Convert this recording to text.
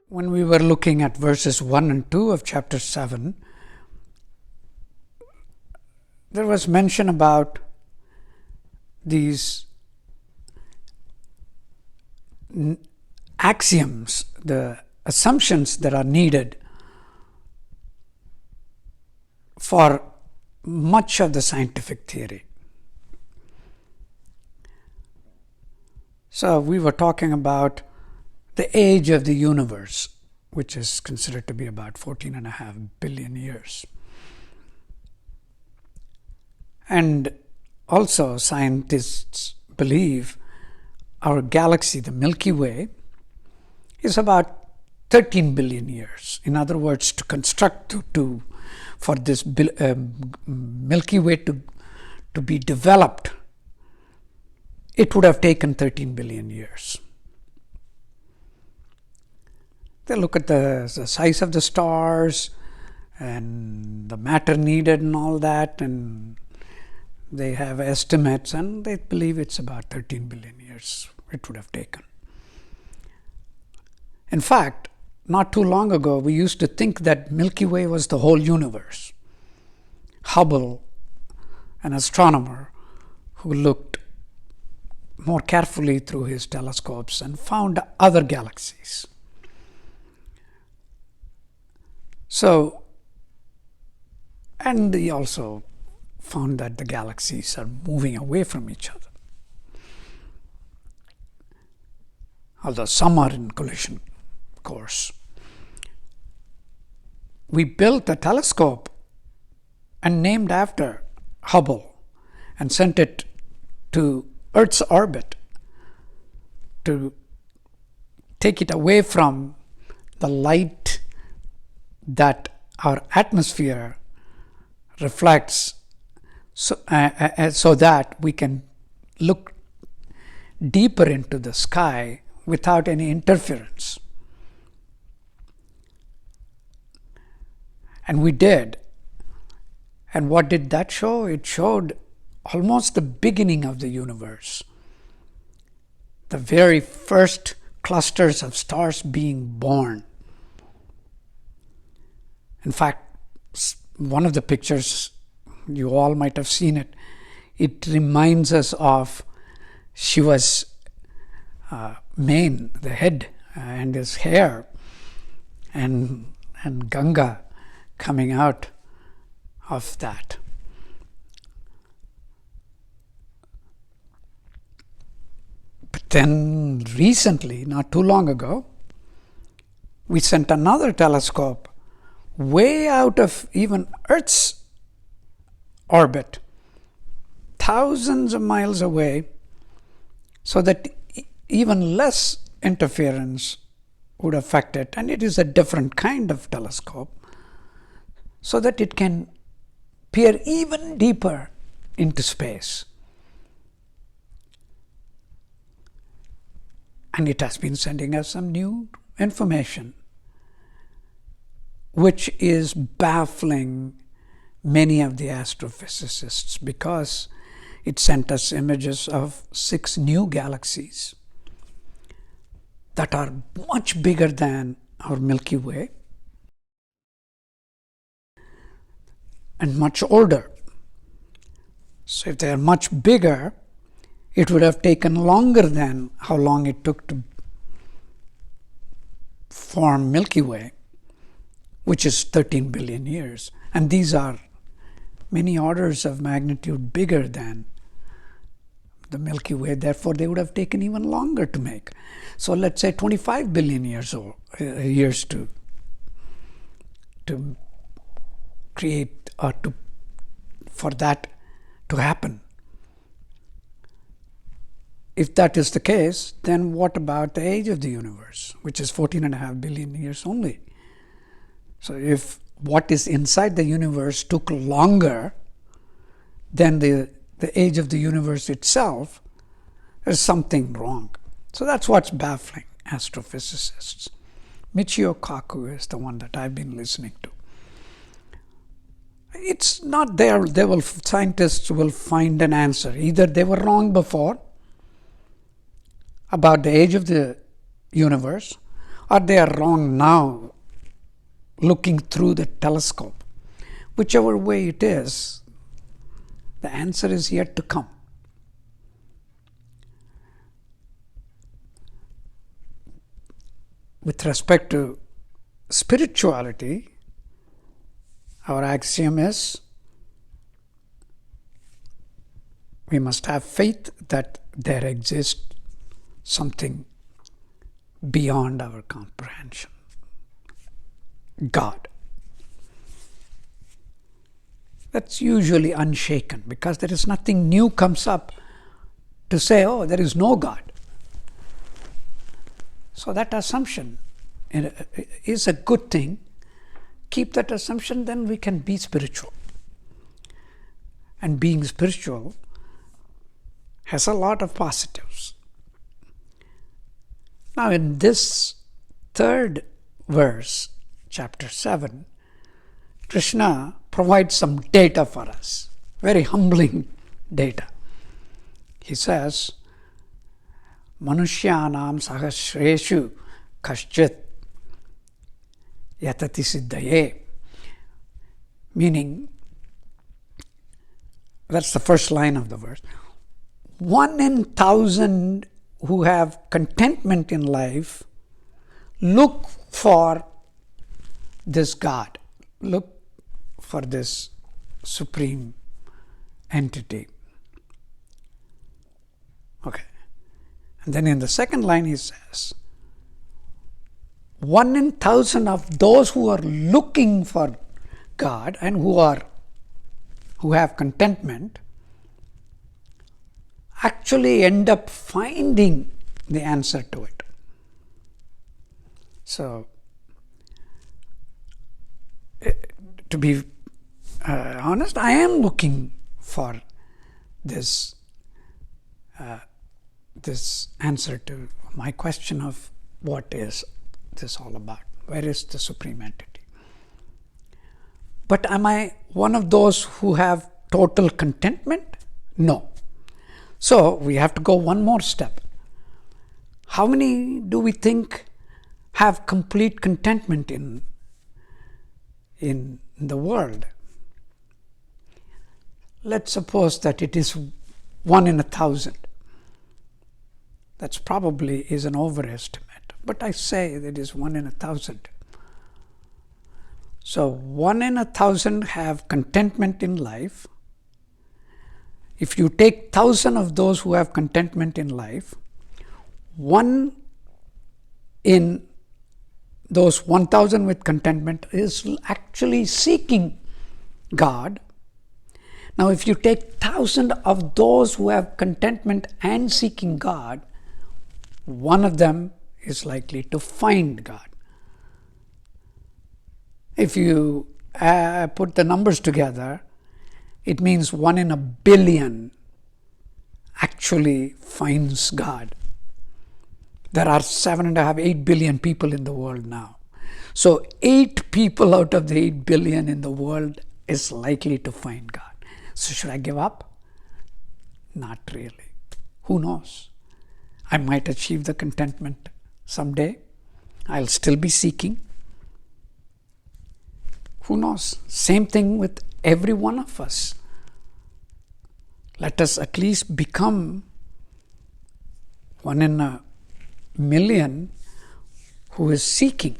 When we were looking at verses 1 and 2 of chapter 7, there was mention about these axioms, the assumptions that are needed for much of the scientific theory. So we were talking about the age of the universe, which is considered to be about 14.5 billion years. And also scientists believe our galaxy, the Milky Way, is about 13 billion years. In other words, to construct for this Milky Way to be developed, it would have taken 13 billion years. They look at the size of the stars and the matter needed and all that, and they have estimates, and they believe it's about 13 billion years it would have taken. In fact, not too long ago, we used to think that Milky Way was the whole universe. Hubble, an astronomer who looked more carefully through his telescopes and found other galaxies. So, and he also found that the galaxies are moving away from each other, although some are in collision course. We built a telescope and named after Hubble and sent it to Earth's orbit to take it away from the light that our atmosphere reflects, so that we can look deeper into the sky without any interference. And we did. And what did that show? It showed almost the beginning of the universe. The very first clusters of stars being born. In fact, one of the pictures, you all might have seen it, it reminds us of Shiva's mane, the head, and his hair, and Ganga coming out of that. But then recently, not too long ago, we sent another telescope way out of even Earth's orbit, thousands of miles away, so that even less interference would affect it. And it is a different kind of telescope, so that it can peer even deeper into space. And it has been sending us some new information, which is baffling many of the astrophysicists, because it sent us images of 6 new galaxies that are much bigger than our Milky Way and much older. So if they are much bigger, it would have taken longer than how long it took to form Milky Way, which is 13 billion years. And these are many orders of magnitude bigger than the Milky Way. Therefore, they would have taken even longer to make. So let's say 25 billion years to create, or for that to happen. If that is the case, then what about the age of the universe, which is 14.5 billion years only? So if what is inside the universe took longer than the age of the universe itself, there's something wrong. So that's what's baffling astrophysicists. Michio Kaku is the one that I've been listening to. It's not there. Scientists will find an answer. Either they were wrong before, about the age of the universe, or they are wrong now, looking through the telescope. Whichever way it is, the answer is yet to come. With respect to spirituality, our axiom is we must have faith that there exists something beyond our comprehension. God. That's usually unshaken because there is nothing new comes up to say, oh, there is no God. So that assumption is a good thing. Keep that assumption, then we can be spiritual. And being spiritual has a lot of positives. Now in this third verse, chapter 7, Krishna provides some data for us, very humbling data. He says, Manushyanam sahasreshu kaschit yatati siddhaye. Meaning, that's the first line of the verse. 1 in 1,000 who have contentment in life look for this God, look for this supreme entity. Okay. And then in the second line he says, 1 in 1,000 of those who are looking for God and who have contentment actually end up finding the answer to it. So, to be honest, I am looking for this answer to my question of what is this all about? Where is the supreme entity? But am I one of those who have total contentment? No. So we have to go one more step. How many do we think have complete contentment in the world? Let's suppose that it is 1 in 1,000. That's probably is an overestimate, but I say that it is 1 in 1,000. So 1 in 1,000 have contentment in life. If you take 1,000 of those who have contentment in life, 1 in those 1,000 with contentment is actually seeking God. Now, if you take 1,000 of those who have contentment and seeking God, one of them is likely to find God. If you put the numbers together, it means 1 in 1 billion actually finds God. There are 7.5, 8 billion people in the world now. So 8 people out of the 8 billion in the world is likely to find God. So should I give up? Not really. Who knows? I might achieve the contentment someday. I'll still be seeking. Who knows? Same thing with every one of us. Let us at least become 1 in 1 million who is seeking.